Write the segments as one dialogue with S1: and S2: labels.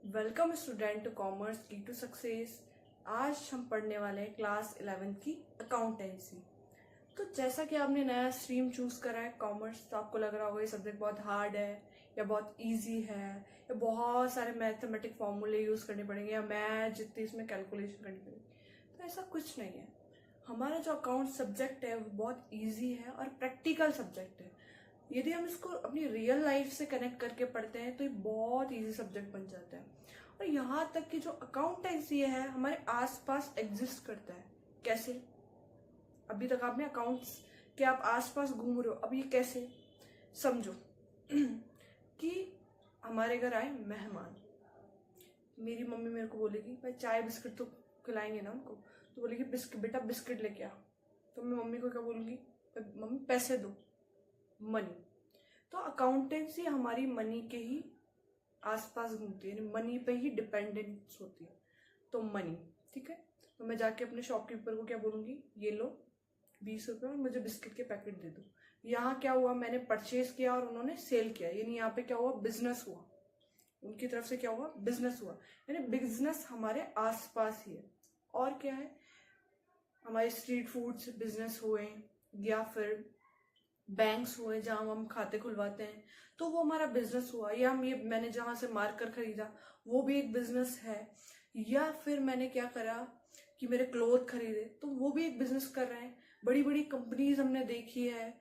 S1: Welcome student to commerce की to success. आज हम पढ़ने वाले हैं क्लास 11 की अकाउंटेंसी। तो जैसा कि आपने नया स्ट्रीम चूज करा है कॉमर्स, तो आपको लग रहा होगा ये सब्जेक्ट बहुत हार्ड है या बहुत इजी है या बहुत सारे मैथमेटिक फॉर्मूले यूज करने पड़ेंगे या मैथ जितनी इसमें कैलकुलेशन करनी पड़ेगी। तो ऐसा कुछ नहीं है। हमारा जो अकाउंट सब्जेक्ट है वो बहुत ईजी है और प्रैक्टिकल सब्जेक्ट है। यदि हम इसको अपनी रियल लाइफ से कनेक्ट करके पढ़ते हैं तो ये बहुत इजी सब्जेक्ट बन जाता है। और यहाँ तक कि जो अकाउंटेंसी है हमारे आसपास एग्जिस्ट करता है। कैसे? अभी तक आपने अकाउंट्स के आप आसपास घूम रहे हो, अब ये कैसे समझो। कि हमारे घर आए मेहमान, मेरी मम्मी मेरे को बोलेगी भाई चाय बिस्किट तो खिलाएंगे ना उनको, तो बोलेगी बिस्किट बेटा बिस्किट लेके आ। तो मैं मम्मी को क्या बोलूँगी? मम्मी पैसे दो, मनी। तो अकाउंटेंसी हमारी मनी के ही आसपास घूमती है, मनी पे ही डिपेंडेंस होती है। तो मनी, ठीक है। तो मैं जाके अपने शॉपकीपर को क्या बोलूँगी? ये लो 20 रुपये और मुझे बिस्किट के पैकेट दे दो। यहाँ क्या हुआ? मैंने परचेज किया और उन्होंने सेल किया, यानी यहाँ पे क्या हुआ? बिजनेस हुआ। उनकी तरफ से क्या हुआ? बिजनेस हुआ। यानी बिजनेस हमारे आसपास ही है। और क्या है? हमारे स्ट्रीट फूड्स बिजनेस हुए या फिर बैंक्स हुए जहाँ हम खाते खुलवाते हैं, तो वो हमारा बिजनेस हुआ। या हम ये मैंने जहाँ से मार्कर खरीदा वो भी एक बिजनेस है। या फिर मैंने क्या करा कि मेरे क्लोथ खरीदे, तो वो भी एक बिजनेस कर रहे हैं। बड़ी बड़ी कंपनीज हमने देखी है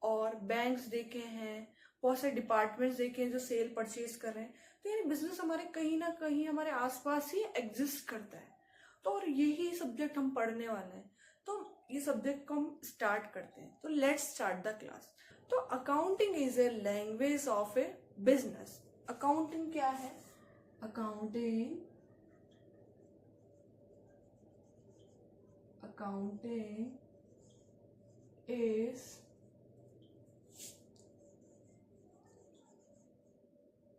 S1: और बैंक्स देखे हैं, बहुत सारे डिपार्टमेंट्स देखे हैं जो सेल परचेज कर रहे हैं। तो यानी बिजनेस हमारे कहीं ना कहीं हमारे आसपास ही एग्जिस्ट करता है। तो और यही सब्जेक्ट हम पढ़ने वाले हैं। तो ये सब्जेक्ट को हम स्टार्ट करते हैं। तो लेट्स स्टार्ट द क्लास। तो accounting is a language of A business. Accounting क्या है? Accounting is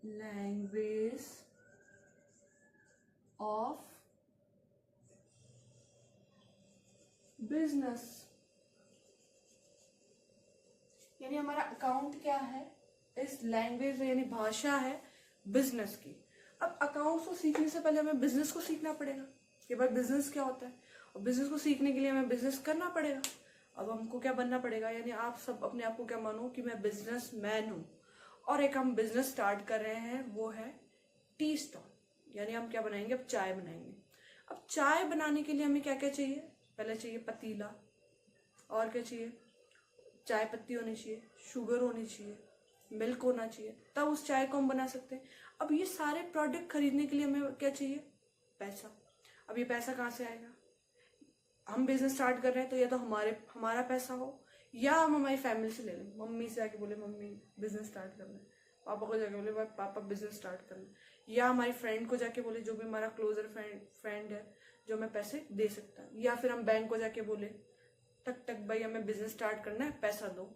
S1: language of business. यानी हमारा अकाउंट क्या है? इस लैंग्वेज यानी भाषा है बिजनेस की। अब अकाउंट्स को सीखने से पहले हमें बिजनेस को सीखना पड़ेगा कि भाई बिजनेस क्या होता है, और बिजनेस को सीखने के लिए हमें बिजनेस करना पड़ेगा। अब हमको क्या बनना पड़ेगा? यानी आप सब अपने आप को क्या मानो कि मैं बिजनेस मैन हूँ। और एक हम बिजनेस स्टार्ट कर रहे हैं, वो है टी स्टॉल। यानी हम क्या बनाएंगे? अब चाय बनाएंगे। अब चाय बनाने के लिए हमें क्या क्या चाहिए? पहले चाहिए पतीला, और क्या चाहिए? चाय पत्ती होनी चाहिए, शुगर होनी चाहिए, मिल्क होना चाहिए, तब उस चाय को हम बना सकते हैं। अब ये सारे प्रोडक्ट खरीदने के लिए हमें क्या चाहिए? पैसा। अब ये पैसा कहाँ से आएगा? हम बिजनेस स्टार्ट कर रहे हैं तो या तो हमारा पैसा हो या हम हमारी फैमिली से ले लें। मम्मी से आके बोले मम्मी बिजनेस स्टार्ट करना है, पापा को जाके बोले भाई पापा बिजनेस स्टार्ट करना है, या हमारी फ्रेंड को जाके बोले जो भी हमारा क्लोजर फ्रेंड है जो हमें पैसे दे सकता है, या फिर हम बैंक को जाके बोले टक टक भाई हमें बिजनेस स्टार्ट करना है पैसा दो,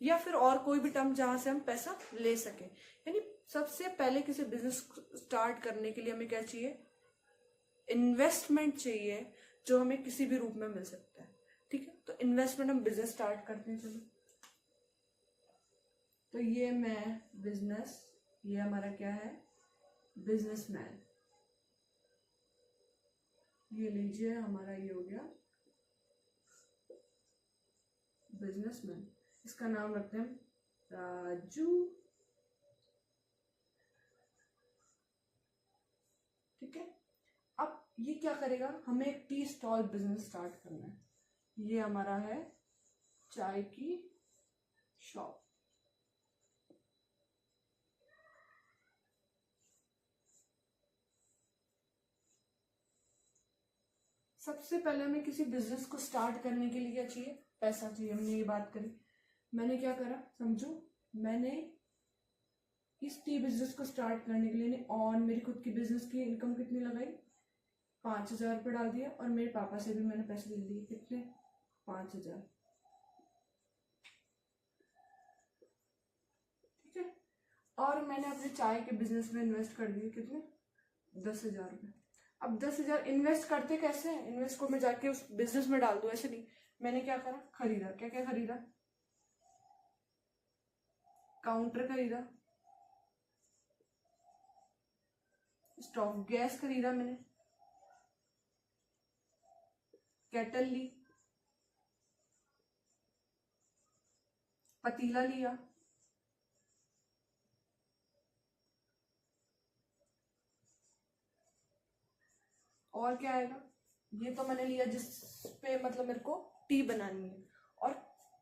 S1: या फिर और कोई भी टर्म जहां से हम पैसा ले सके। यानी सबसे पहले किसी बिजनेस स्टार्ट करने के लिए हमें क्या चाहिए? इन्वेस्टमेंट चाहिए, जो हमें किसी भी रूप में मिल सकता है। ठीक है, तो इन्वेस्टमेंट हम बिजनेस स्टार्ट करते हैं। चलो, तो ये मैं बिजनेस, ये हमारा क्या है? बिजनेसमैन। ये लीजिए हमारा ये हो गया बिजनेसमैन। इसका नाम रखते हैं राजू। ठीक है। अब ये क्या करेगा? हमें एक टी स्टॉल बिजनेस स्टार्ट करना है। ये हमारा है चाय की शॉप। सबसे पहले हमें किसी बिजनेस को स्टार्ट करने के लिए क्या चाहिए? पैसा चाहिए। हमने ये बात करी। मैंने क्या करा समझो, मैंने इस टी बिजनेस को स्टार्ट करने के लिए ऑन मेरी खुद की बिजनेस की इनकम कितनी लगाई? 5,000 रुपये डाल दिया, और मेरे पापा से भी मैंने पैसे ले लिए। कितने? 5,000। ठीक है। और मैंने अपने चाय के बिजनेस में इन्वेस्ट कर दिए। कितने? 10,000 रुपये। अब 10,000 इन्वेस्ट करते कैसे हैं? इन्वेस्ट को मैं जाके उस बिजनेस में डाल दूं, ऐसे नहीं। मैंने क्या करा? खरीदा। क्या क्या खरीदा? काउंटर खरीदा, स्टोव, गैस खरीदा मैंने, केटल ली, पतीला लिया, और क्या आएगा, ये तो मैंने लिया जिस पे मतलब मेरे को टी बनानी है। और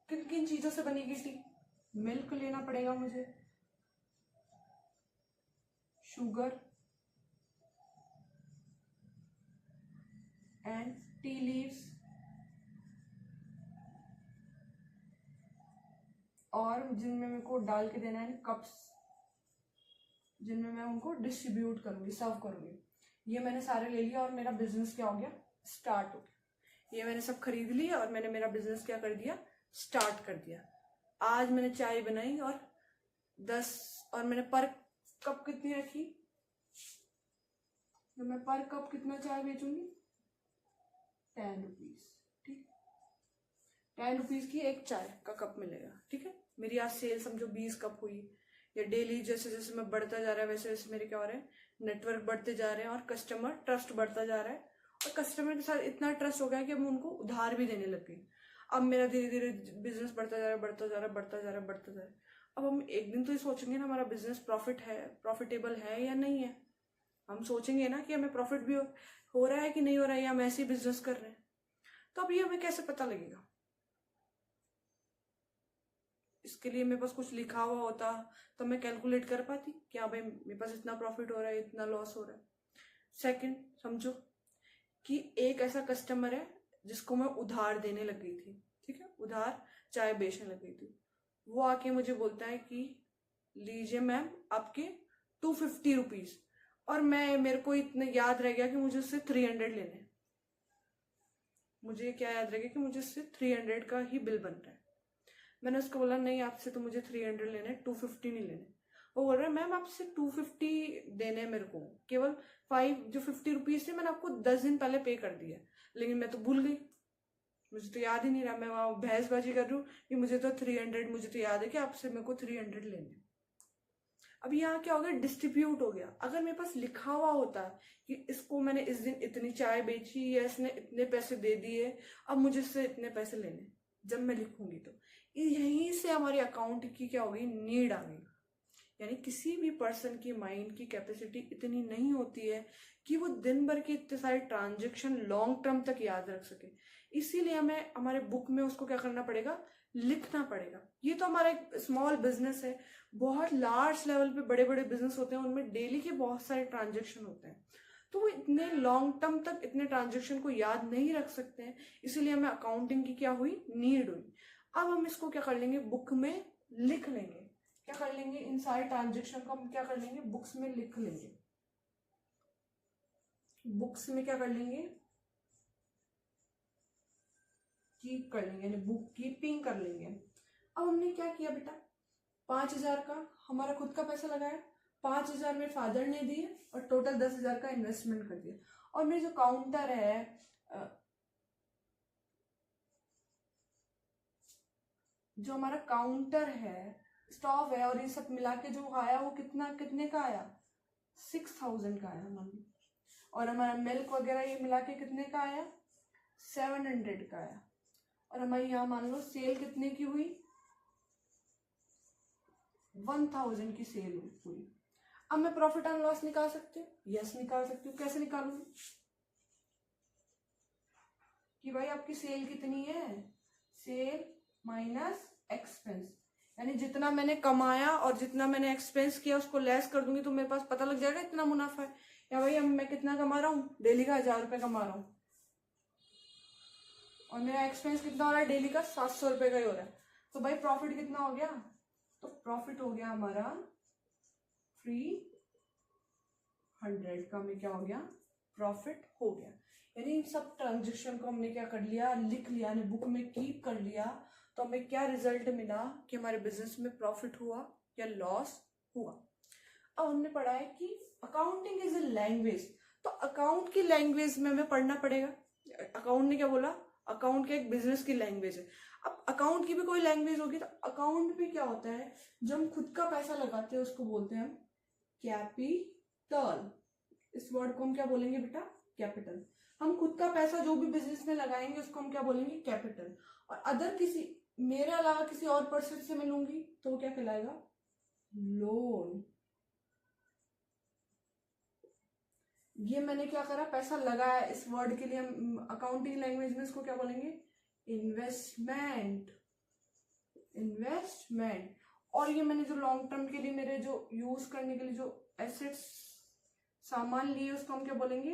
S1: किन किन चीजों से बनेगी टी? मिल्क लेना पड़ेगा मुझे, शुगर एंड टी लीव्स, और जिनमें मेरे को डाल के देना है कप्स, जिनमें मैं उनको डिस्ट्रीब्यूट करूंगी, सर्व करूंगी। ये मैंने सारे ले लिया और मेरा बिजनेस क्या हो गया, स्टार्ट हो गया। ये मैंने सब खरीद लिया और मैंने मेरा बिजनेस क्या कर दिया, स्टार्ट कर दिया। आज मैंने चाय बनाई और 10, और मैंने पर कप कितनी रखी, तो मैं पर कप कितना चाय बेचूंगी, 10 रुपीज। ठीक, 10 रुपीज की एक चाय का कप मिलेगा। ठीक है, मेरी आज सेल समझो 20 कप हुई। या डेली जैसे जैसे मैं बढ़ता जा रहा है वैसे वैसे मेरे क्या हो रहे हैं, नेटवर्क बढ़ते जा रहे हैं और कस्टमर ट्रस्ट बढ़ता जा रहा है। और कस्टमर के साथ इतना ट्रस्ट हो गया कि मैं उनको उधार भी देने लग गई। अब मेरा धीरे धीरे बिजनेस बढ़ता जा रहा है, बढ़ता जा रहा है, बढ़ता जा रहा है, बढ़ता जा रहा है। अब हम एक दिन तो ये सोचेंगे ना हमारा बिजनेस प्रॉफिटेबल है या नहीं है। हम सोचेंगे ना कि हमें प्रॉफिट भी हो रहा है कि नहीं हो रहा है, या हम ऐसे ही बिजनेस कर रहे हैं। तो अब ये हमें कैसे पता लगेगा? इसके लिए मेरे पास कुछ लिखा हुआ होता तो मैं कैलकुलेट कर पाती कि हाँ भाई मेरे पास इतना प्रॉफिट हो रहा है, इतना लॉस हो रहा है। सेकंड, समझो कि एक ऐसा कस्टमर है जिसको मैं उधार देने लग गई थी। ठीक है, उधार चाय बेचने लग गई थी। वो आके मुझे बोलता है कि लीजिए मैम आपके 250 रुपीज, और मेरे को इतना याद रह गया कि मुझे उससे 300 लेने। मुझे क्या याद रह गया कि मुझे उससे 300 का ही बिल बन रहा है। मैंने उसको बोला नहीं, आपसे तो मुझे 300 लेने, 250 नहीं लेने। वो बोल रहा है मैम आपसे 250 देने मेरे को, केवल 50 रुपीज थे, मैंने आपको 10 दिन पहले पे कर दिया, लेकिन मैं तो भूल गई, मुझे तो याद ही नहीं रहा। मैं वहां बहसबाजी कर रही हूँ कि मुझे तो 300, मुझे तो याद है कि आपसे मेरे को 300 लेने। अब यहाँ क्या हो गया, डिस्ट्रीब्यूट हो गया। अगर मेरे पास लिखा हुआ होता कि इसको मैंने इस दिन इतनी चाय बेची या इसने इतने पैसे दे दिए, अब मुझे इससे इतने पैसे लेने, जब मैं लिखूंगी तो यहीं से हमारी अकाउंट की क्या हो गई, नीड आ गई। यानी किसी भी पर्सन की माइंड की कैपेसिटी इतनी नहीं होती है कि वो दिन भर के इतने सारे ट्रांजेक्शन लॉन्ग टर्म तक याद रख सके। इसीलिए हमें हमारे बुक में उसको क्या करना पड़ेगा, लिखना पड़ेगा। ये तो हमारा एक स्मॉल बिजनेस है, बहुत लार्ज लेवल पे बड़े बड़े बिजनेस होते हैं, उनमें डेली के बहुत सारे ट्रांजेक्शन होते हैं, तो वो इतने लॉन्ग टर्म तक इतने ट्रांजेक्शन को याद नहीं रख सकते हैं। इसीलिए हमें अकाउंटिंग की क्या हुई, नीड हुई। अब हम इसको क्या कर लेंगे, बुक में लिख लेंगे। क्या कर लेंगे, इन सारे ट्रांजेक्शन को हम क्या कर लेंगे, बुक्स में लिख लेंगे। बुक्स में क्या कर लेंगे, कीप कर लेंगे, यानी बुक कीपिंग कर लेंगे। अब हमने क्या किया बेटा, 5,000 का हमारा खुद का पैसा लगाया, 5,000 मेरे फादर ने दिए और टोटल 10,000 का इन्वेस्टमेंट कर दिया। और मेरे जो काउंटर है, जो हमारा काउंटर है, स्टॉव है, और ये सब मिला के जो आया वो कितने का आया, 6,000 का आया मान लो। और हमारा मिल्क वगैरह ये मिला के कितने का आया, 700 का आया। और हमारी यहाँ मान लो सेल कितने की हुई, 1,000 की सेल हुई। अब मैं प्रॉफिट एंड लॉस निकाल सकती हूँ, यस निकाल सकती हूँ। कैसे निकालूंगी कि भाई आपकी सेल कितनी है, सेल माइनस एक्सपेंस, यानी जितना मैंने कमाया और जितना मैंने एक्सपेंस किया उसको लेस कर दूंगी तो मेरे पास पता लग जाएगा इतना मुनाफा है। या भाई अब मैं कितना कमा रहा हूँ, डेली का 1,000 रुपये कमा रहा हूँ और मेरा एक्सपेंस कितना हो रहा है, डेली का 700 रुपये का ही हो रहा है, तो भाई प्रॉफिट कितना हो गया, तो प्रॉफिट हो गया हमारा 300 का, में क्या हो गया, प्रॉफिट हो गया। यानी इन सब ट्रांजेक्शन को हमने क्या कर लिया, लिख लिया, यानी बुक में कीप कर लिया। तो हमें क्या रिजल्ट मिला कि हमारे बिजनेस में प्रॉफिट हुआ या लॉस हुआ। अब हमने पढ़ा है कि अकाउंटिंग इज ए लैंग्वेज, तो अकाउंट की लैंग्वेज में हमें पढ़ना पड़ेगा। अकाउंट ने क्या बोला, अकाउंट का एक बिजनेस की लैंग्वेज है। अब अकाउंट की भी कोई लैंग्वेज होगी, तो अकाउंट में क्या होता है, जब हम खुद का पैसा लगाते हैं उसको बोलते हैं हम कैपिटल। इस वर्ड को हम क्या बोलेंगे बेटा? कैपिटल। हम खुद का पैसा जो भी बिजनेस में लगाएंगे उसको हम क्या बोलेंगे? कैपिटल। और अदर किसी, मेरे अलावा किसी और पर्सन से मैं लूंगी तो वो क्या कहलाएगा? लोन। ये मैंने क्या करा? पैसा लगाया। इस वर्ड के लिए हम अकाउंटिंग लैंग्वेज में इसको क्या बोलेंगे? इन्वेस्टमेंट। इन्वेस्टमेंट। और ये मैंने जो लॉन्ग टर्म के लिए मेरे जो यूज करने के लिए जो एसेट्स सामान लिए उसको हम क्या बोलेंगे?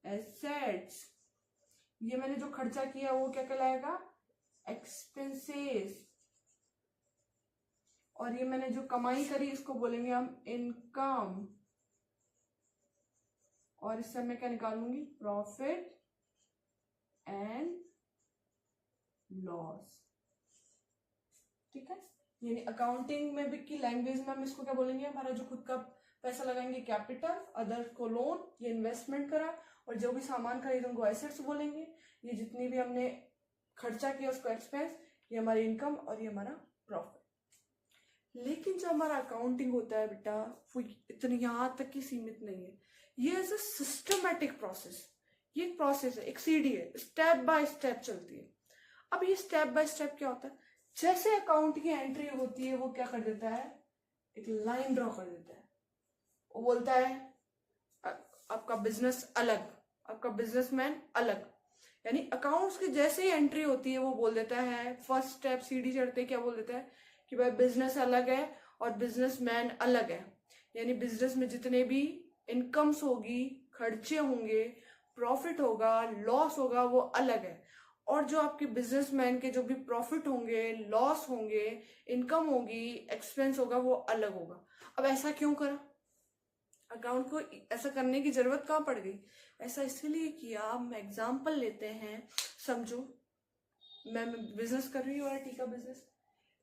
S1: एसेट्स। ये मैंने जो खर्चा किया वो क्या कहलाएगा? एक्सपेंसेस। और ये मैंने जो कमाई करी इसको बोलेंगे हम इनकम। और इससे मैं क्या निकालूंगी? Profit and loss. ठीक है, यानी अकाउंटिंग में भी की लैंग्वेज में हम इसको क्या बोलेंगे? हमारा जो खुद का पैसा लगाएंगे कैपिटल, अदर को लोन, ये इन्वेस्टमेंट करा, और जो भी सामान खरीदे उनको एसेट्स बोलेंगे। ये जितनी भी हमने खर्चा किया उसको एक्सपेंस, ये हमारी इनकम, और ये हमारा प्रॉफिट। लेकिन जो हमारा अकाउंटिंग होता है बेटा वो इतनी यहां तक की सीमित नहीं है। ये एज अ सिस्टमैटिक प्रोसेस, ये एक प्रोसेस है, एक सीढ़ी है, स्टेप बाय स्टेप चलती है। अब ये स्टेप बाय स्टेप क्या होता है? जैसे अकाउंट की एंट्री होती है वो क्या कर देता है? एक लाइन ड्रॉ कर देता है। वो बोलता है आपका बिजनेस अलग, आपका बिजनेसमैन अलग। यानी अकाउंट्स की जैसे ही एंट्री होती है वो बोल देता है, फर्स्ट स्टेप सीढ़ी चढ़ते क्या बोल देता है कि भाई बिजनेस अलग है और बिजनेसमैन अलग है। यानी बिजनेस में जितने भी इनकम्स होगी, खर्चे होंगे, प्रॉफिट होगा, लॉस होगा, वो अलग है। और जो आपके बिजनेसमैन के जो भी प्रॉफिट होंगे, लॉस होंगे, इनकम होगी, एक्सपेंस होगा, वो अलग होगा। अब ऐसा क्यों करा? अकाउंट को ऐसा करने की जरूरत कहाँ पड़ गई? ऐसा इसलिए किया। हम एग्जाम्पल लेते हैं, समझो मैं बिजनेस कर रही हूँ, आईटी का बिजनेस।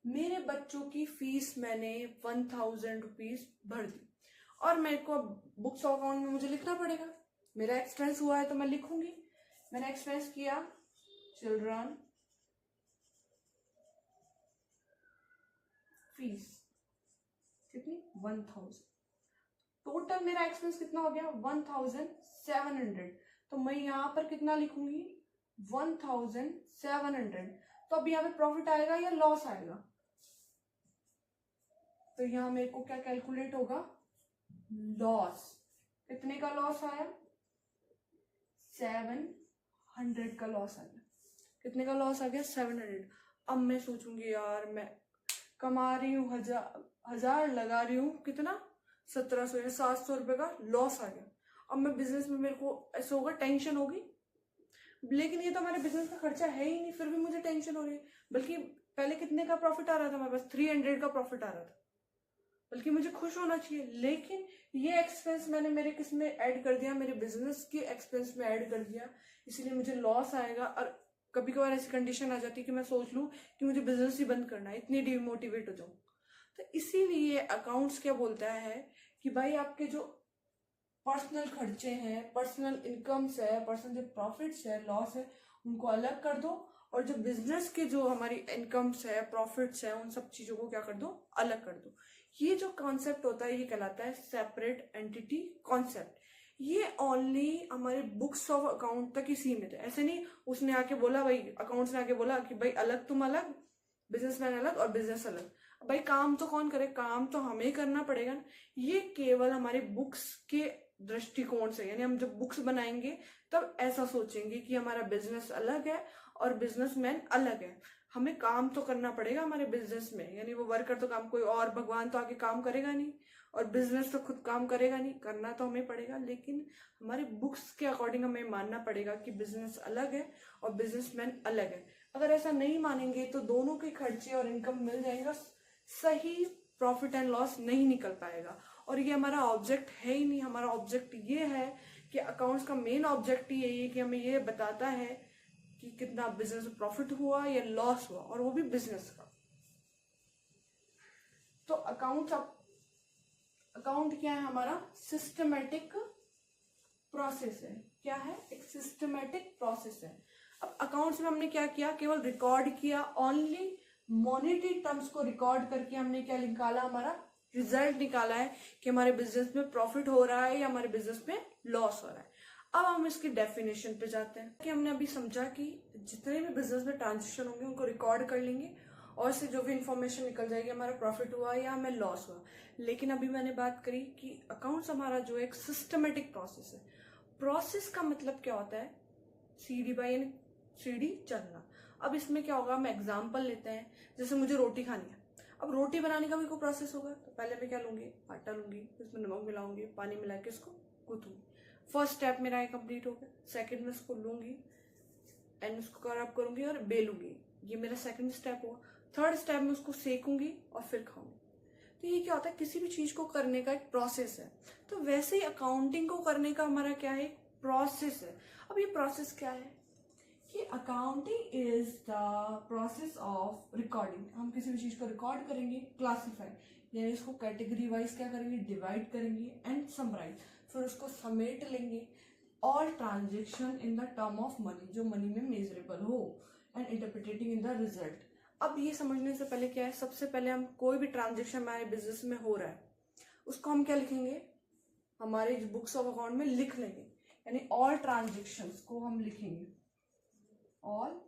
S1: मेरे बच्चों की फीस मैंने 1000 रुपीज भर दी, और मेरे को बुक्स ऑफ अकाउंट में मुझे लिखना पड़ेगा। मेरा एक्सपेंस हुआ है तो मैं लिखूंगी। मैंने एक्सपेंस किया चिल्ड्रन फीस कितनी? 1000। टोटल मेरा एक्सपेंस कितना हो गया? 1700। तो मैं यहां पर कितना लिखूंगी? 1700। तो अब यहाँ पे प्रॉफिट आएगा या लॉस आएगा? तो यहाँ मेरे को क्या कैलकुलेट होगा? लॉस। कितने का लॉस आया? 700 का लॉस आ गया। कितने का लॉस आ गया? 700। अब मैं सोचूंगी यार मैं कमा रही हूँ 1000 लगा रही हूँ, कितना? 1700 या 700 रुपए का लॉस आ गया। अब मैं बिजनेस में, मेरे को ऐसा होगा, टेंशन होगी। लेकिन ये तो हमारे बिजनेस का खर्चा है ही नहीं, फिर भी मुझे टेंशन हो रही है। बल्कि पहले कितने का प्रॉफिट आ रहा था? हमारे पास 300 का प्रॉफिट आ रहा था, बल्कि मुझे खुश होना चाहिए। लेकिन ये एक्सपेंस मैंने मेरे किस में ऐड कर दिया? मेरे बिजनेस के एक्सपेंस में ऐड कर दिया, इसलिए मुझे लॉस आएगा। और कभी कभार ऐसी कंडीशन आ जाती है कि मैं सोच लूं कि मुझे बिजनेस ही बंद करना है, इतनी डिमोटिवेट हो जाऊं। तो इसीलिए अकाउंट्स क्या बोलता है कि भाई आपके जो पर्सनल खर्चे हैं, पर्सनल इनकम्स है, पर्सनल जो प्रॉफिट्स है, लॉस है, उनको अलग कर दो। और जो बिजनेस के जो हमारी इनकम्स है, प्रॉफिट्स है, उन सब चीजों को क्या कर दो? अलग कर दो। ये जो कॉन्सेप्ट होता है ये कहलाता है सेपरेट एंटिटी कॉन्सेप्ट। ये ओनली हमारे बुक्स ऑफ अकाउंट तक ही सीमित है। ऐसे नहीं उसने आके बोला, भाई अकाउंट्स ने आके बोला कि भाई अलग तुम अलग, बिजनेसमैन अलग और बिजनेस अलग। भाई काम तो कौन करे? काम तो हमें करना पड़ेगा ना। ये केवल हमारे बुक्स के दृष्टिकोण से, यानी हम जब बुक्स बनाएंगे तब ऐसा सोचेंगे कि हमारा बिजनेस अलग है और बिजनेसमैन अलग है। हमें काम तो करना पड़ेगा हमारे बिजनेस में, यानी वो वर्कर तो काम, कोई और भगवान तो आके काम करेगा नहीं, और बिजनेस तो खुद काम करेगा नहीं, करना तो हमें पड़ेगा। लेकिन हमारे बुक्स के अकॉर्डिंग हमें मानना पड़ेगा कि बिजनेस अलग है और बिजनेसमैन अलग है। अगर ऐसा नहीं मानेंगे तो दोनों के खर्चे और इनकम मिल जाएगा, सही प्रॉफिट एंड लॉस नहीं निकल पाएगा। और ये हमारा ऑब्जेक्ट है ही नहीं। हमारा ऑब्जेक्ट ये है कि अकाउंट्स का मेन ऑब्जेक्ट ही यही है कि हमें ये बताता है कि कितना बिजनेस प्रॉफिट हुआ या लॉस हुआ, और वो भी बिजनेस का। तो अकाउंट क्या है? हमारा सिस्टमेटिक प्रोसेस है। क्या है? एक सिस्टमेटिक प्रोसेस है। अब अकाउंट्स में हमने क्या किया? केवल रिकॉर्ड किया, ओनली मॉनेटरी टर्म्स को रिकॉर्ड करके हमने क्या निकाला? हमारा रिजल्ट निकाला है कि हमारे बिजनेस में प्रॉफिट हो रहा है या हमारे बिजनेस में लॉस हो रहा है। अब हम इसकी डेफिनेशन पे जाते हैं कि हमने अभी समझा कि जितने भी बिजनेस में ट्रांजेक्शन होंगे उनको रिकॉर्ड कर लेंगे और से जो भी इंफॉर्मेशन निकल जाएगी हमारा प्रॉफिट हुआ या हमें लॉस हुआ। लेकिन अभी मैंने बात करी कि अकाउंट्स हमारा जो एक सिस्टमेटिक प्रोसेस है। प्रोसेस का मतलब क्या होता है, सीढ़ी बाई सीढ़ी चलना। अब इसमें क्या होगा, हम एग्जाम्पल लेते हैं, जैसे मुझे रोटी खानी है। अब रोटी बनाने का भी कोई प्रोसेस होगा, तो पहले मैं क्या लूंगी, आटा लूंगी, उसमें नमक मिलाऊंगी, पानी मिला के उसको गूंथूंगी। फर्स्ट स्टेप मेरा ये कंप्लीट हो गया। सेकंड में उसको लूंगी एंड उसको करप करूंगी और बेलूंगी, ये मेरा सेकंड स्टेप हुआ। थर्ड स्टेप में उसको सेकूंगी और फिर खाऊंगी। तो ये क्या होता है, किसी भी चीज को करने का एक प्रोसेस है। तो वैसे ही अकाउंटिंग को करने का हमारा क्या है, एक प्रोसेस है। अब ये प्रोसेस क्या है कि accounting is the process of recording. हम किसी भी चीज को रिकॉर्ड करेंगे, क्लासीफाई यानी इसको कैटेगरी वाइज क्या करेंगे, डिवाइड करेंगे एंड समराइज, फिर उसको समेट लेंगे। All transaction in the term of money, जो मनी में मेजरेबल हो, and interpreting in the result. अब ये समझने से पहले क्या है, सबसे पहले हम कोई भी ट्रांजेक्शन हमारे बिजनेस में हो रहा है उसको हम क्या लिखेंगे, हमारे बुक्स ऑफ अकाउंट में लिख लेंगे। यानी ऑल ट्रांजेक्शन्स को हम लिखेंगे, ऑल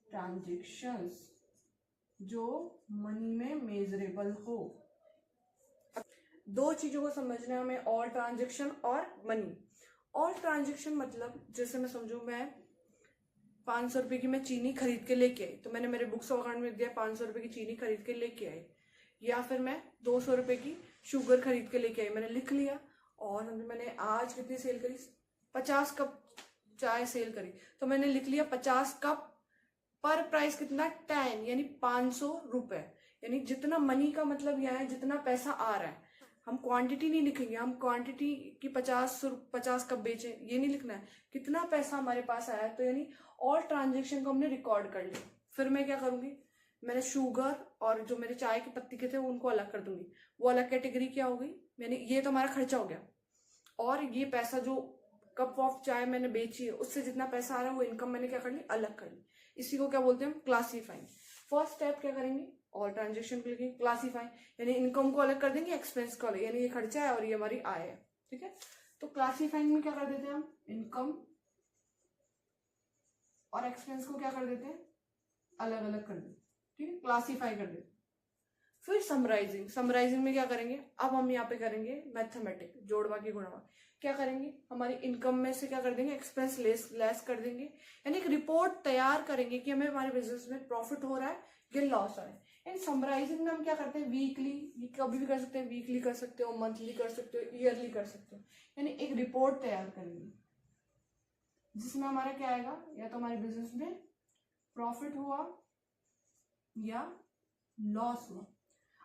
S1: ट्रांजेक्शन्स जो मनी में मेजरेबल हो। दो चीजों को समझना है हमें, ऑल ट्रांजेक्शन और मनी। ऑल ट्रांजेक्शन मतलब जैसे मैं समझू, मैं 500 रुपए की मैं चीनी खरीद के लेके आई, तो मैंने मेरे बुक्स ऑफ अकाउंट में दिया 500 रुपए की चीनी खरीद के लेके आई। या फिर मैं 200 रुपए की शुगर खरीद के लेके आई, मैंने लिख लिया। और मैंने आज कितनी सेल करी, 50 कप चाय सेल करी, तो मैंने लिख लिया 50 कप, पर प्राइस कितना, 10 यानी 500 रुपए। यानी जितना मनी का मतलब यह है जितना पैसा आ रहा है। हम क्वांटिटी नहीं लिखेंगे, हम क्वांटिटी की 50 कप बेचे ये नहीं लिखना है, कितना पैसा हमारे पास आया है। तो यानी ऑल ट्रांजेक्शन को हमने रिकॉर्ड कर लिया। फिर मैं क्या करूंगी, मैंने शुगर और जो मेरे चाय की पत्ती के थे उनको अलग कर दूंगी, वो अलग कैटेगरी क्या होगी, यानी ये तो हमारा खर्चा हो गया। और ये पैसा जो कप ऑफ चाय मैंने बेची है उससे जितना पैसा आ रहा है वो इनकम मैंने क्या कर ली, अलग कर ली। इसी को क्या बोलते हैं हम, क्लासीफाइंग। फर्स्ट स्टेप क्या करेंगे, ऑल ट्रांजेक्शन को लिखेंगे, क्लासीफाई यानी इनकम को अलग कर देंगे, एक्सपेंस को अलग, यानी ये खर्चा है और ये हमारी आय है। ठीक है, तो क्लासीफाइंग में क्या कर देते हैं हम, इनकम और एक्सपेंस को क्या कर देते हैं, अलग अलग कर देते। ठीक है, क्लासीफाई कर देते। फिर समराइजिंग, समराइजिंग में क्या करेंगे, अब हम यहाँ पे करेंगे मैथमेटिक, जोड़वा की गुणवा। क्या करेंगे, हमारी इनकम में से क्या कर देंगे, एक्सपेंस लेस कर देंगे। यानी एक रिपोर्ट तैयार करेंगे कि हमें हमारे बिजनेस में प्रॉफिट हो रहा है या लॉस हो रहा है। एंड समराइजिंग में हम क्या करते हैं, वीकली, ये कभी भी कर सकते हैं, वीकली कर सकते हो, मंथली कर सकते हो, ईयरली कर सकते हो। यानी एक रिपोर्ट तैयार करेंगे जिसमें हमारा क्या आएगा, या तो हमारे बिजनेस में प्रॉफिट हुआ या लॉस हुआ।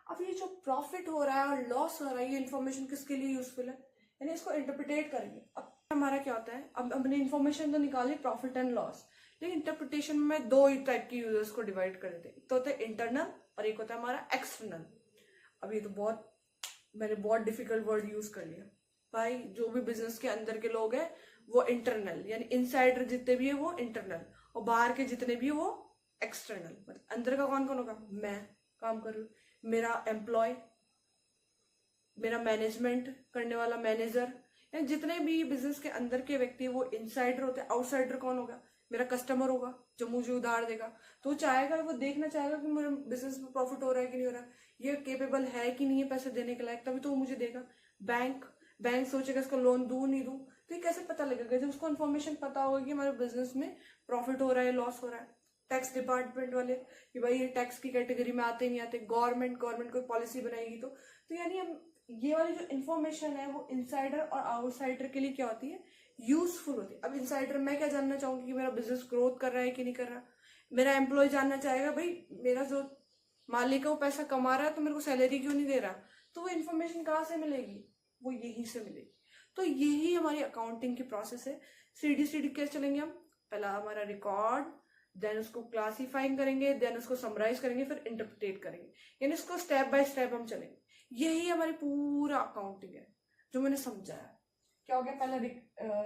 S1: अब ये जो प्रॉफिट हो रहा है और लॉस हो रहा है, ये इन्फॉर्मेशन किसके लिए यूजफुल है, यानी इसको इंटरप्रिटेट करेंगे। अब हमारा क्या होता है, अब हमने इन्फॉर्मेशन तो निकाली प्रॉफिट एंड लॉस, लेकिन इंटरप्रिटेशन में दो ही टाइप के यूजर्स को डिवाइड कर देते हैं, एक तो होता है इंटरनल और एक होता है हमारा एक्सटर्नल। अब ये तो मैंने बहुत डिफिकल्ट वर्ड यूज कर लिया भाई। जो भी बिजनेस के अंदर के लोग हैं वो इंटरनल, यानी इनसाइडर जितने भी है वो इंटरनल, और बाहर के जितने भी है वो एक्सटर्नल। मतलब अंदर का कौन कौन होगा, मैं काम कर रही हूँ, मेरा एम्प्लॉय, मेरा मैनेजमेंट करने वाला मैनेजर, यानी जितने भी बिजनेस के अंदर के व्यक्ति वो इनसाइडर होते हैं। आउटसाइडर कौन होगा, मेरा कस्टमर होगा जो मुझे उधार देगा, तो वो चाहेगा, वो देखना चाहेगा कि मेरे बिजनेस में प्रॉफिट हो रहा है कि नहीं हो रहा, ये केपेबल है कि नहीं है पैसे देने के लायक, तभी तो वो मुझे देगा। बैंक सोचेगा इसको लोन दूं नहीं दूं, तो ये कैसे पता लगेगा, जब उसको इन्फॉर्मेशन पता होगा कि हमारे बिजनेस में प्रॉफिट हो रहा है लॉस हो रहा है। टैक्स डिपार्टमेंट वाले कि भाई ये टैक्स की कैटेगरी में आते नहीं आते, गवर्नमेंट कोई पॉलिसी बनाएगी तो यानी हम ये वाली जो इन्फॉर्मेशन है वो इनसाइडर और आउटसाइडर के लिए क्या होती है, यूजफुल होती है। अब इनसाइडर मैं क्या जानना चाहूंगी कि मेरा बिजनेस ग्रोथ कर रहा है कि नहीं कर रहा। मेरा एम्प्लॉय जानना चाहेगा भाई मेरा जो मालिक है वो पैसा कमा रहा है तो मेरे को सैलरी क्यों नहीं दे रहा, तो वो इन्फॉर्मेशन कहाँ से मिलेगी, वो यहीं से मिलेगी। तो यही हमारी अकाउंटिंग की प्रोसेस है। सीधी कैसे चलेंगे हम, पहला हमारा रिकॉर्ड, देन उसको क्लासीफाइंग करेंगे, देन उसको समराइज करेंगे, फिर इंटरप्रिटेट करेंगे, यानी इसको स्टेप बाय स्टेप हम चलेंगे। यही हमारी पूरा अकाउंटिंग है जो मैंने समझाया। क्या हो गया, पहले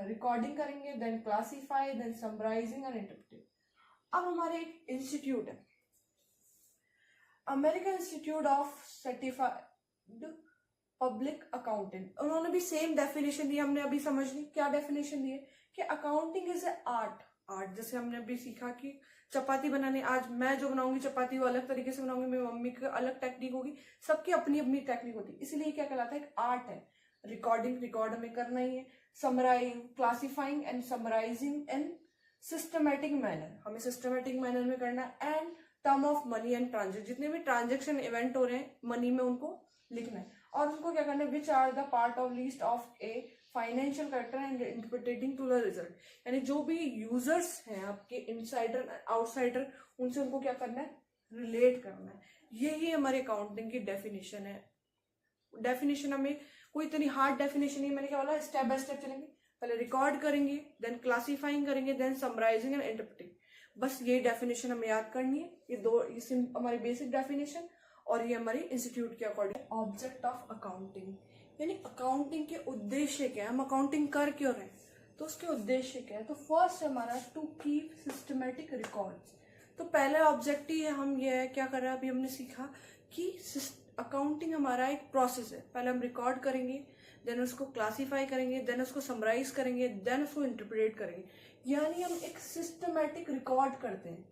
S1: रिकॉर्डिंग करेंगे, देन क्लासीफाई, देन समराइजिंग और इंटरप्रिटेट। अब हमारे एक इंस्टीट्यूट है, American institute of public accountant. उन्होंने भी सेम डेफिनेशन दी, हमने अभी समझ ली क्या डेफिनेशन दी है कि accounting is a art. Art जैसे हमने अभी सीखा कि चपाती बनाने, आज मैं जो बनाऊंगी चपाती वो अलग तरीके से बनाऊंगी, मेरी मम्मी की अलग टेक्निक होगी, सबकी अपनी अपनी टेक्निक होती है, इसलिए क्या कहलाता है, एक आर्ट है। रिकॉर्ड हमें करना ही है, summarising, classifying and summarising in systematic manner, हमें सिस्टमेटिक मैनर में करना है। And term of money and transaction, जितने भी ट्रांजेक्शन इवेंट हो रहे हैं मनी में उनको लिखना है, और उनको क्या करना है, which are the part of least of a financial character and interpreting to the result, यानी जो भी यूजर्स हैं आपके इनसाइडर आउटसाइडर, उनसे उनको क्या करना है, रिलेट करना है। यही हमारे अकाउंटिंग की डेफिनेशन है। डेफिनेशन हमें कोई इतनी हार्ड डेफिनेशन नहीं, मैंने क्या बोला, स्टेप बाय स्टेप चलेंगे, पहले रिकॉर्ड करेंगे, देन क्लासिफाइंग करेंगे, देन समराइजिंग एंड इंटरप्रेटिंग, बस ये डेफिनेशन हमें याद करनी है। ये दो हमारी बेसिक डेफिनेशन, और ये हमारी इंस्टीट्यूट के अकॉर्डिंग ऑब्जेक्ट ऑफ अकाउंटिंग, यानी अकाउंटिंग के उद्देश्य क्या है, हम अकाउंटिंग कर क्यों रहे हैं, तो उसके उद्देश्य क्या है। तो फर्स्ट हमारा टू कीप सिस्टमेटिक रिकॉर्ड्स, तो पहला ऑब्जेक्टिव है हम ये है, क्या कर रहे हैं, अभी हमने सीखा कि अकाउंटिंग हमारा एक प्रोसेस है, पहले हम रिकॉर्ड करेंगे, देन उसको क्लासीफाई करेंगे, देन उसको समराइज करेंगे, देन उसको इंटरप्रेट करेंगे, यानी हम एक सिस्टमेटिक रिकॉर्ड करते हैं,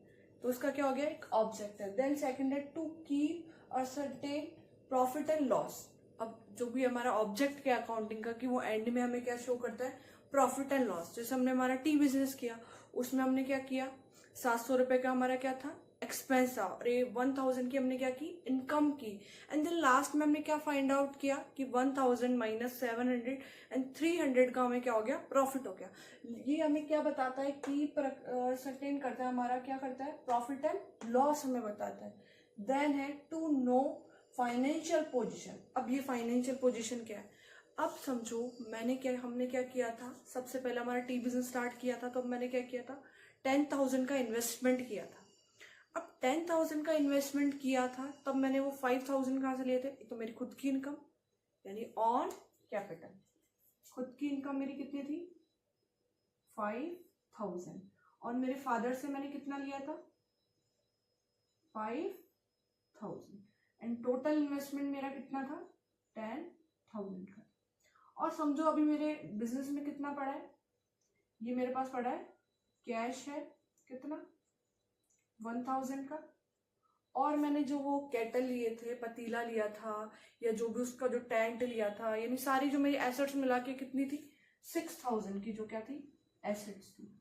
S1: तो उसका क्या हो गया, एक ऑब्जेक्ट है। देन सेकंड है to keep a certain profit and loss, अब जो भी हमारा ऑब्जेक्ट क्या अकाउंटिंग का, कि वो एंड में हमें क्या शो करता है, प्रॉफिट एंड लॉस। जैसे हमने हमारा टी बिजनेस किया, उसमें हमने क्या किया, 700 रुपए का हमारा क्या था, एक्सपेंस था, और ये 1000 की हमने क्या की, इनकम की, एंड देन लास्ट में हमने क्या फाइंड आउट किया कि 1000 माइनस 700 एंड 300 का हमें क्या हो गया, प्रॉफिट हो गया। ये हमें क्या बताता है कि सर्टेन करता है, हमारा क्या करता है, प्रॉफिट एंड लॉस हमें बताता है। देन है टू नो फाइनेंशियल पोजिशन, अब ये फाइनेंशियल पोजिशन क्या है, अब समझो हमने क्या किया था, सबसे पहले हमारा टी बिजनेस स्टार्ट किया था, तो मैंने क्या किया था, 10,000 का इन्वेस्टमेंट किया था। अब 10,000 का इन्वेस्टमेंट किया था, तब मैंने वो 5,000 कहाँ से लिए थे, तो मेरी खुद की इनकम, यानी ऑन कैपिटल, खुद की इनकम मेरी कितनी थी, 5,000, और मेरे फादर से मैंने कितना लिया था, 5,000, एंड टोटल इन्वेस्टमेंट मेरा कितना था, 10,000 का। और समझो अभी मेरे बिजनेस में कितना पड़ा है, ये मेरे पास पड़ा है, कैश है कितना, 1000 का, और मैंने जो वो केटल लिए थे, पतीला लिया था, या जो भी उसका जो टेंट लिया था, यानी सारी जो मेरी एसेट्स मिला के कितनी थी, 6,000 की जो क्या थी, एसेट्स थी।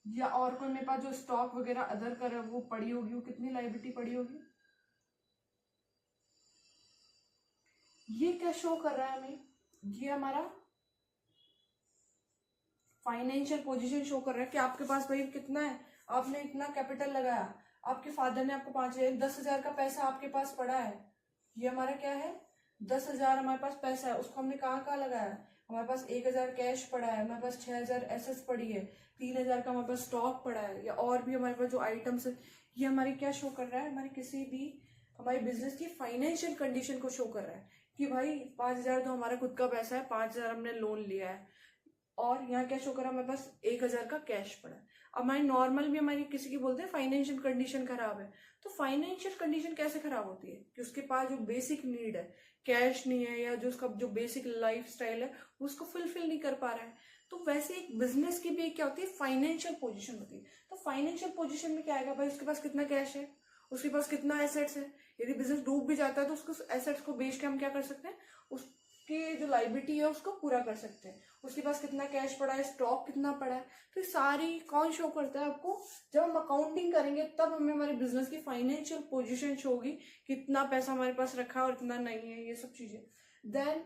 S1: या और कोई मेरे पास जो स्टॉक वगैरह अदर कर वो पड़ी होगी, वो कितनी लायबिलिटी पड़ी होगी, ये क्या शो कर रहा है हमें, ये हमारा फाइनेंशियल पोजीशन शो कर रहा है कि आपके पास भाई कितना है, आपने इतना कैपिटल लगाया, आपके फादर ने आपको 5,000 10,000 का पैसा आपके पास पड़ा है, ये हमारा क्या है, 10,000 हमारे पास पैसा है, उसको हमने कहाँ लगाया, हमारे पास 1,000 कैश पड़ा है, हमारे पास 6,000 एसेट्स पड़ी है, 3,000 का हमारे पास स्टॉक पड़ा है, या और भी हमारे पास जो आइटम्स है, ये हमारी क्या शो कर रहा है, हमारी किसी भी हमारे बिजनेस की फाइनेंशियल कंडीशन को शो कर रहा है कि भाई 5,000 तो हमारा खुद का पैसा है, 5,000 हमने लोन लिया है, और यहाँ क्या शो करा, हमारे पास 1,000 का कैश पड़ा है। अब हमारी नॉर्मल भी हमारी किसी की बोलते हैं फाइनेंशियल कंडीशन खराब है, तो फाइनेंशियल कंडीशन कैसे खराब होती है कि उसके पास जो बेसिक नीड है, कैश नहीं है, या जो उसका जो बेसिक लाइफ स्टाइल है उसको फुलफिल नहीं कर पा रहा है। तो वैसे एक बिजनेस की भी क्या होती है, फाइनेंशियल पोजिशन होती है। तो फाइनेंशियल पोजिशन में क्या आएगा, भाई उसके पास कितना कैश है, उसके पास कितना एसेट्स है, यदि बिजनेस डूब भी जाता है तो उसको एसेट्स को बेच के हम क्या कर सकते हैं, उसके जो लाइबिलिटी है उसको पूरा कर सकते हैं, उसके पास कितना कैश पड़ा है, स्टॉक कितना पड़ा है, तो सारी कौन शो करता है आपको, जब हम अकाउंटिंग करेंगे तब हमें हमारे बिजनेस की फाइनेंशियल पोजीशन शो होगी, कितना पैसा हमारे पास रखा है और कितना नहीं है, ये सब चीजें। देन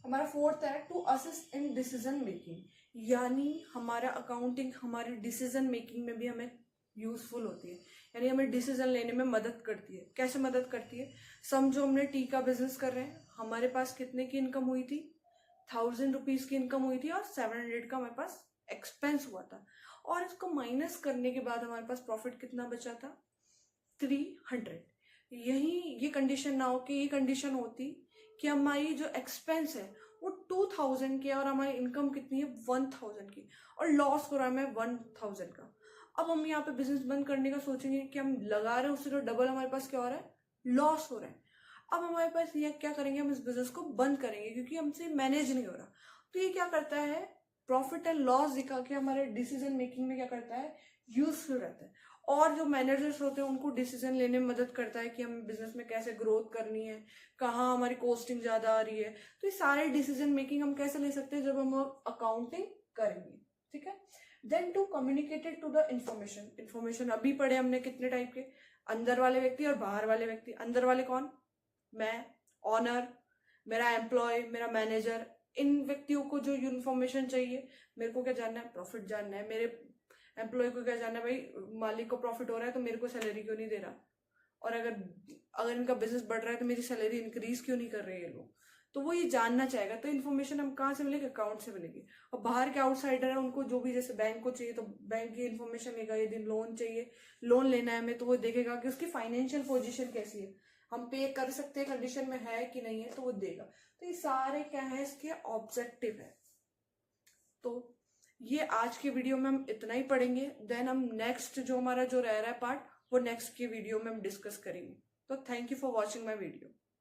S1: हमारा फोर्थ है to assist in decision making, यानी हमारा अकाउंटिंग हमारी डिसीजन मेकिंग में भी हमें यूजफुल होती है, यानी हमें डिसीजन लेने में मदद करती है। कैसे मदद करती है, समझो हमने टी का बिजनेस कर रहे हैं, हमारे पास कितने की इनकम हुई थी, 1,000 रुपीज की इनकम हुई थी, और 700 का हमारे पास एक्सपेंस हुआ था, और इसको माइनस करने के बाद हमारे पास प्रॉफिट कितना बचा था, 300। यही ये कंडीशन ना हो कि ये कंडीशन होती कि हमारी जो एक्सपेंस है वो 2,000 की है और हमारी इनकम कितनी है 1,000 की, और लॉस हो रहा है हमें 1,000 का। अब हम यहाँ पे बिजनेस बंद करने का सोचेंगे कि हम लगा रहे हैं उससे तो डबल हमारे पास क्या हो रहा है, लॉस हो रहा है। अब हमारे पास ये क्या करेंगे, हम इस बिजनेस को बंद करेंगे क्योंकि हमसे मैनेज नहीं हो रहा। तो ये क्या करता है, प्रॉफिट एंड लॉस दिखा के हमारे डिसीजन मेकिंग में क्या करता है, यूजफुल रहता है। और जो मैनेजर्स होते हैं उनको डिसीजन लेने में मदद करता है कि हम बिजनेस में कैसे ग्रोथ करनी है, कहाँ हमारी कॉस्टिंग ज्यादा आ रही है। तो ये सारे डिसीजन मेकिंग हम कैसे ले सकते हैं, जब हम अकाउंटिंग करेंगे। ठीक है। Then to communicated to the information अभी पढ़े हमने कितने टाइप के, अंदर वाले व्यक्ति और बाहर वाले व्यक्ति। अंदर वाले कौन, मैं, ऑनर, मेरा एम्प्लॉय, मेरा मैनेजर। इन व्यक्तियों को जो इन्फॉर्मेशन चाहिए, मेरे को क्या जानना है, प्रॉफिट जानना है। मेरे एम्प्लॉय को क्या जानना है, भाई मालिक को प्रॉफिट हो रहा है तो मेरे को सैलरी क्यों नहीं दे रहा, और अगर इनका बिजनेस बढ़ रहा है तो मेरी सैलरी इंक्रीज क्यों नहीं कर रहे ये लोग। तो वो ये जानना चाहेगा। तो इन्फॉर्मेशन हम कहाँ से मिलेगी, अकाउंट से मिलेगी। और बाहर के आउटसाइडर है उनको जो भी, जैसे बैंक को चाहिए तो बैंक की इन्फॉर्मेशन लेगा। यदि लोन चाहिए, लोन लेना है हमें, तो वो देखेगा कि उसकी फाइनेंशियल पोजीशन कैसी है, हम पे कर सकते हैं, कंडीशन में है कि नहीं है, तो वो देगा। तो ये सारे क्या है, इसके ऑब्जेक्टिव है। तो ये आज की वीडियो में हम इतना ही पढ़ेंगे। देन हम नेक्स्ट जो हमारा जो रह रहा है पार्ट, वो नेक्स्ट की वीडियो में हम डिस्कस करेंगे। तो thank you for watching my video.